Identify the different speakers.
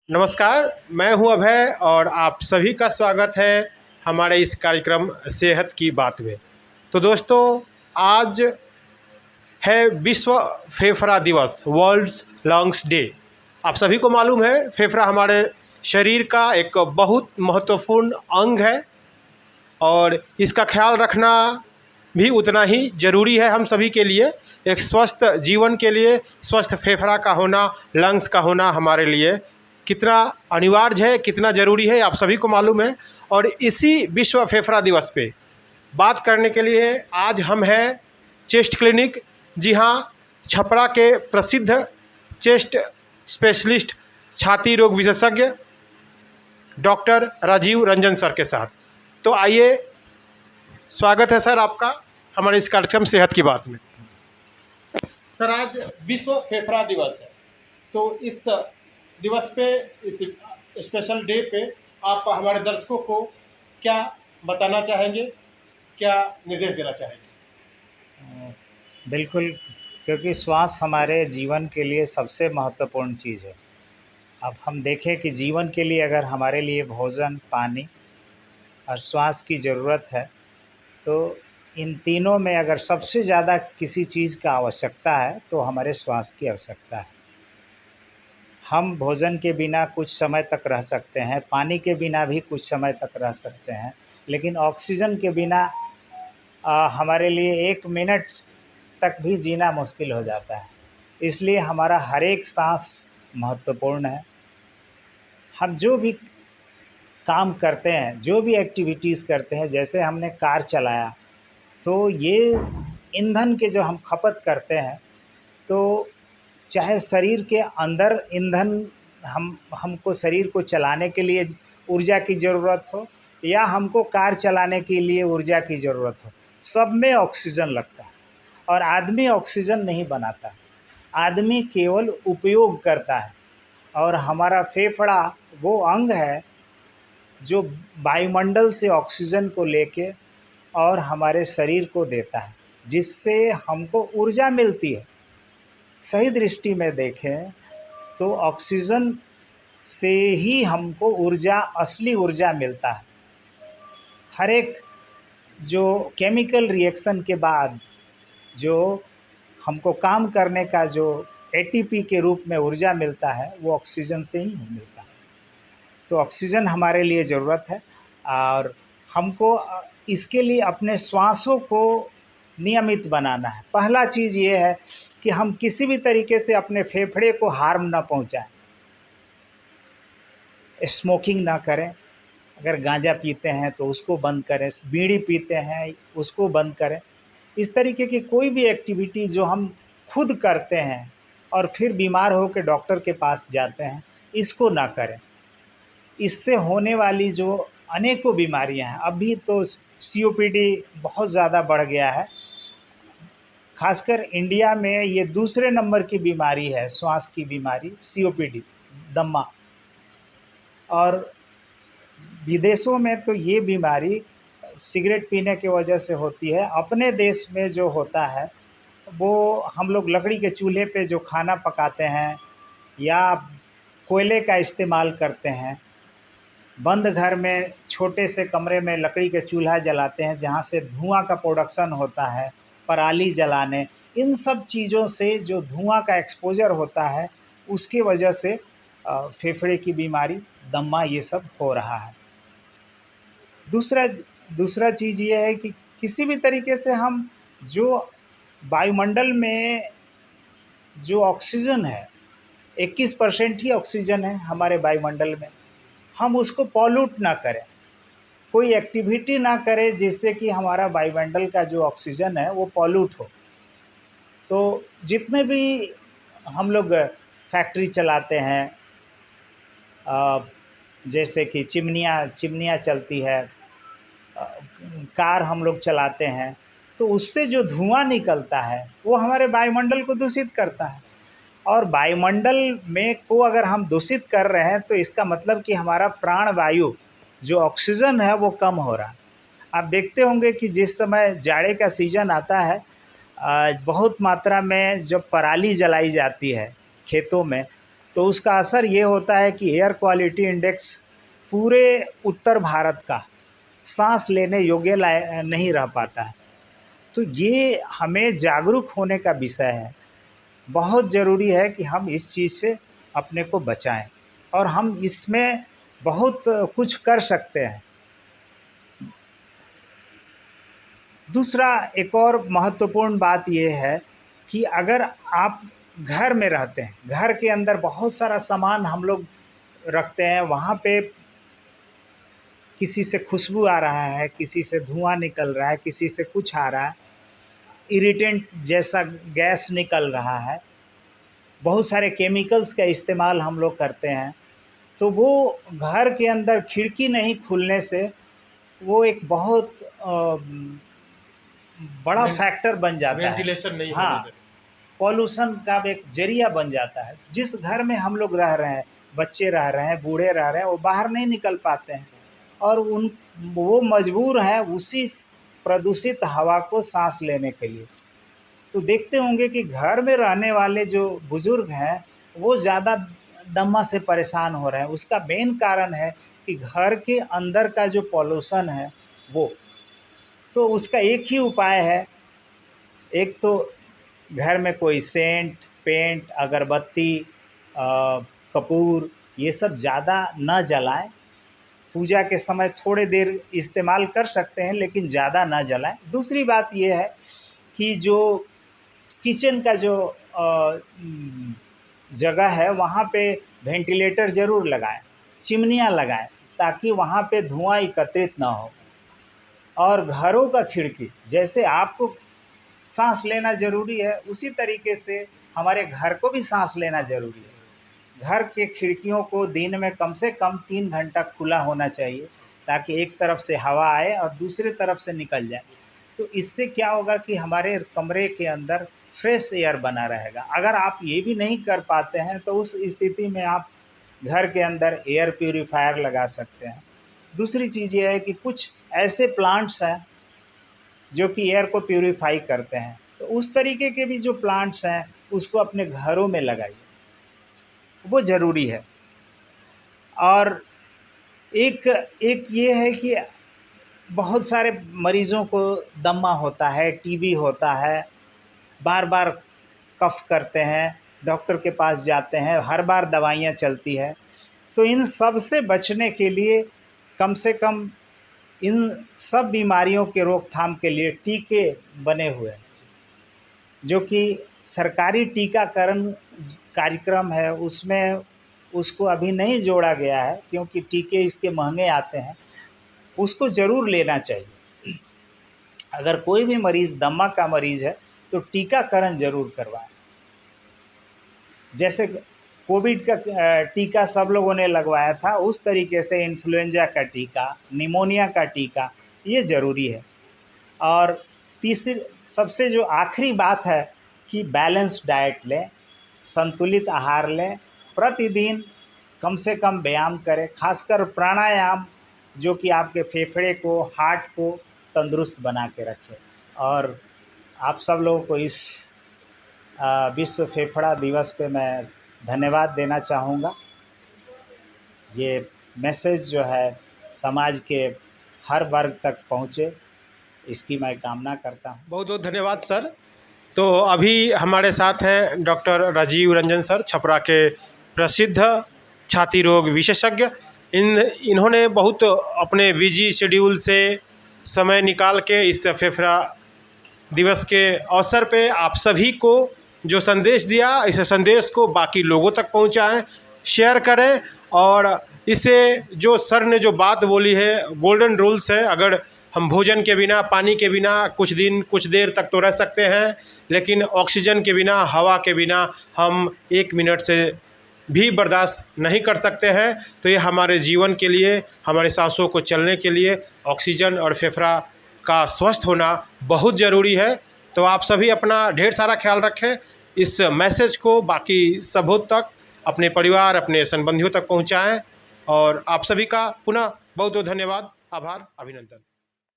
Speaker 1: नमस्कार, मैं हूं अभय और आप सभी का स्वागत है हमारे इस कार्यक्रम सेहत की बात में। तो दोस्तों, आज है विश्व फेफड़ा दिवस, वर्ल्ड्स लंग्स डे। आप सभी को मालूम है, फेफड़ा हमारे शरीर का एक बहुत महत्वपूर्ण अंग है और इसका ख्याल रखना भी उतना ही ज़रूरी है हम सभी के लिए। एक स्वस्थ जीवन के लिए स्वस्थ फेफड़ा का होना, लंग्स का होना हमारे लिए कितना अनिवार्य है, कितना ज़रूरी है, आप सभी को मालूम है। और इसी विश्व फेफड़ा दिवस पे बात करने के लिए आज हम हैं चेस्ट क्लिनिक, जी हाँ, छपरा के प्रसिद्ध चेस्ट स्पेशलिस्ट, छाती रोग विशेषज्ञ डॉक्टर राजीव रंजन सर के साथ। तो आइए, स्वागत है सर आपका हमारे इस कार्यक्रम सेहत की बात में। सर, आज विश्व फेफड़ा दिवस है, तो इस दिवस पे, इस स्पेशल डे पे आप हमारे दर्शकों को क्या बताना चाहेंगे, क्या निर्देश देना चाहेंगे?
Speaker 2: बिल्कुल, क्योंकि श्वास हमारे जीवन के लिए सबसे महत्वपूर्ण चीज़ है। अब हम देखें कि जीवन के लिए अगर हमारे लिए भोजन, पानी और श्वास की ज़रूरत है, तो इन तीनों में अगर सबसे ज़्यादा किसी चीज़ का आवश्यकता है तो हमारे श्वास की आवश्यकता है। हम भोजन के बिना कुछ समय तक रह सकते हैं, पानी के बिना भी कुछ समय तक रह सकते हैं, लेकिन ऑक्सीजन के बिना हमारे लिए 1 मिनट तक भी जीना मुश्किल हो जाता है। इसलिए हमारा हर एक सांस महत्वपूर्ण है। हम जो भी काम करते हैं, जो भी एक्टिविटीज़ करते हैं, जैसे हमने कार चलाया, तो ये ईंधन के जो हम खपत करते हैं, तो चाहे शरीर के अंदर ईंधन हमको शरीर को चलाने के लिए ऊर्जा की ज़रूरत हो, या हमको कार चलाने के लिए ऊर्जा की ज़रूरत हो, सब में ऑक्सीजन लगता है। और आदमी ऑक्सीजन नहीं बनाता, आदमी केवल उपयोग करता है। और हमारा फेफड़ा वो अंग है जो वायुमंडल से ऑक्सीजन को लेके और हमारे शरीर को देता है, जिससे हमको ऊर्जा मिलती है। सही दृष्टि में देखें तो ऑक्सीजन से ही हमको ऊर्जा, असली ऊर्जा मिलता है। हर एक जो केमिकल रिएक्शन के बाद जो हमको काम करने का जो एटीपी के रूप में ऊर्जा मिलता है, वो ऑक्सीजन से ही मिलता है। तो ऑक्सीजन हमारे लिए ज़रूरत है, और हमको इसके लिए अपने श्वासों को नियमित बनाना है। पहला चीज़ ये है कि हम किसी भी तरीके से अपने फेफड़े को हार्म ना पहुंचाएं। स्मोकिंग ना करें, अगर गांजा पीते हैं तो उसको बंद करें, बीड़ी पीते हैं उसको बंद करें। इस तरीके की कोई भी एक्टिविटी जो हम खुद करते हैं और फिर बीमार होकर डॉक्टर के पास जाते हैं, इसको ना करें। इससे होने वाली जो अनेकों बीमारियां हैं, अभी तो सीओपीडी बहुत ज़्यादा बढ़ गया है, खासकर इंडिया में ये दूसरे नंबर की बीमारी है, श्वास की बीमारी सीओपीडी, दम्मा। और विदेशों में तो ये बीमारी सिगरेट पीने की वजह से होती है। अपने देश में जो होता है, वो हम लोग लकड़ी के चूल्हे पे जो खाना पकाते हैं या कोयले का इस्तेमाल करते हैं, बंद घर में छोटे से कमरे में लकड़ी के चूल्हा जलाते हैं जहाँ से धुआं का प्रोडक्शन होता है, पराली जलाने, इन सब चीज़ों से जो धुआं का एक्सपोजर होता है, उसकी वजह से फेफड़े की बीमारी, दम्मा, ये सब हो रहा है। दूसरा चीज़ ये है कि किसी भी तरीके से हम जो वायुमंडल में जो ऑक्सीजन है, 21% ही ऑक्सीजन है हमारे वायुमंडल में, हम उसको पॉल्यूट ना करें, कोई एक्टिविटी ना करें जिससे कि हमारा वायुमंडल का जो ऑक्सीजन है वो पॉल्यूट हो। तो जितने भी हम लोग फैक्ट्री चलाते हैं, जैसे कि चिमनियाँ चलती है, कार हम लोग चलाते हैं, तो उससे जो धुआं निकलता है वो हमारे वायुमंडल को दूषित करता है। और वायुमंडल में को अगर हम दूषित कर रहे हैं, तो इसका मतलब कि हमारा प्राण वायु जो ऑक्सीजन है वो कम हो रहा है। आप देखते होंगे कि जिस समय जाड़े का सीज़न आता है, बहुत मात्रा में जब पराली जलाई जाती है खेतों में, तो उसका असर ये होता है कि एयर क्वालिटी इंडेक्स पूरे उत्तर भारत का सांस लेने योग्य नहीं रह पाता है। तो ये हमें जागरूक होने का विषय है। बहुत ज़रूरी है कि हम इस चीज़ से अपने को बचाएं और हम इसमें बहुत कुछ कर सकते हैं। दूसरा एक और महत्वपूर्ण बात ये है कि अगर आप घर में रहते हैं, घर के अंदर बहुत सारा सामान हम लोग रखते हैं, वहाँ पे किसी से खुशबू आ रहा है, किसी से धुआं निकल रहा है, किसी से कुछ आ रहा है, इरिटेंट जैसा गैस निकल रहा है, बहुत सारे केमिकल्स का इस्तेमाल हम लोग करते हैं, तो वो घर के अंदर खिड़की नहीं खुलने से वो एक बहुत बड़ा फैक्टर बन जाता है।
Speaker 1: वेंटिलेशन नहीं होने
Speaker 2: हाँ,
Speaker 1: से।
Speaker 2: पॉल्यूशन का एक जरिया बन जाता है। जिस घर में हम लोग रह रहे हैं, बच्चे रह रहे हैं, बूढ़े रह रहे हैं, वो बाहर नहीं निकल पाते हैं और वो मजबूर हैं उसी प्रदूषित हवा को सांस लेने के लिए। तो देखते होंगे कि घर में रहने वाले जो बुज़ुर्ग हैं वो ज़्यादा दमा से परेशान हो रहे हैं। उसका मेन कारण है कि घर के अंदर का जो पॉल्यूशन है वो, तो उसका एक ही उपाय है। एक तो घर में कोई सेंट, पेंट, अगरबत्ती, कपूर ये सब ज़्यादा न जलाएं। पूजा के समय थोड़े देर इस्तेमाल कर सकते हैं लेकिन ज़्यादा ना जलाएं। दूसरी बात ये है कि जो किचन का जो जगह है वहाँ पे वेंटिलेटर ज़रूर लगाएं, चिमनियाँ लगाएं ताकि वहाँ पे धुआं एकत्रित ना हो। और घरों का खिड़की, जैसे आपको सांस लेना ज़रूरी है उसी तरीके से हमारे घर को भी सांस लेना ज़रूरी है। घर के खिड़कियों को दिन में कम से कम 3 घंटा खुला होना चाहिए ताकि एक तरफ से हवा आए और दूसरी तरफ से निकल जाए। तो इससे क्या होगा कि हमारे कमरे के अंदर फ्रेश एयर बना रहेगा। अगर आप ये भी नहीं कर पाते हैं तो उस स्थिति में आप घर के अंदर एयर प्यूरीफायर लगा सकते हैं। दूसरी चीज़ ये है कि कुछ ऐसे प्लांट्स हैं जो कि एयर को प्यूरीफाई करते हैं, तो उस तरीके के भी जो प्लांट्स हैं उसको अपने घरों में लगाइए, वो ज़रूरी है। और एक ये है कि बहुत सारे मरीज़ों को दमा होता है, टीबी होता है, बार बार कफ करते हैं, डॉक्टर के पास जाते हैं, हर बार दवाइयाँ चलती है। तो इन सब से बचने के लिए कम से कम इन सब बीमारियों के रोकथाम के लिए टीके बने हुए हैं, जो कि सरकारी टीकाकरण कार्यक्रम है उसमें उसको अभी नहीं जोड़ा गया है क्योंकि टीके इसके महंगे आते हैं। उसको ज़रूर लेना चाहिए। अगर कोई भी मरीज़ दमा का मरीज़ है तो टीकाकरण ज़रूर करवाएं। जैसे कोविड का टीका सब लोगों ने लगवाया था, उस तरीके से इन्फ्लुएंजा का टीका, निमोनिया का टीका ये ज़रूरी है। और तीसरी सबसे जो आखिरी बात है कि बैलेंस डाइट लें, संतुलित आहार लें, प्रतिदिन कम से कम व्यायाम करें, खासकर प्राणायाम जो कि आपके फेफड़े को, हार्ट को तंदुरुस्त बना के रखे। और आप सब लोगों को इस विश्व फेफड़ा दिवस पे मैं धन्यवाद देना चाहूँगा। ये मैसेज जो है समाज के हर वर्ग तक पहुँचे, इसकी मैं कामना करता हूँ।
Speaker 1: बहुत बहुत धन्यवाद सर। तो अभी हमारे साथ हैं डॉक्टर राजीव रंजन सर, छपरा के प्रसिद्ध छाती रोग विशेषज्ञ। इन्होंने बहुत अपने बिजी शेड्यूल से समय निकाल के इस फेफड़ा दिवस के अवसर पे आप सभी को जो संदेश दिया, इस संदेश को बाकी लोगों तक पहुंचाएं, शेयर करें। और इसे जो सर ने जो बात बोली है, गोल्डन रूल्स है, अगर हम भोजन के बिना, पानी के बिना कुछ दिन कुछ देर तक तो रह सकते हैं, लेकिन ऑक्सीजन के बिना, हवा के बिना हम 1 मिनट से भी बर्दाश्त नहीं कर सकते हैं। तो ये हमारे जीवन के लिए, हमारे सांसों को चलने के लिए ऑक्सीजन और फेफड़ा का स्वस्थ होना बहुत ज़रूरी है। तो आप सभी अपना ढेर सारा ख्याल रखें। इस मैसेज को बाकी सबों तक, अपने परिवार, अपने संबंधियों तक पहुंचाएं। और आप सभी का पुनः बहुत बहुत धन्यवाद, आभार, अभिनंदन।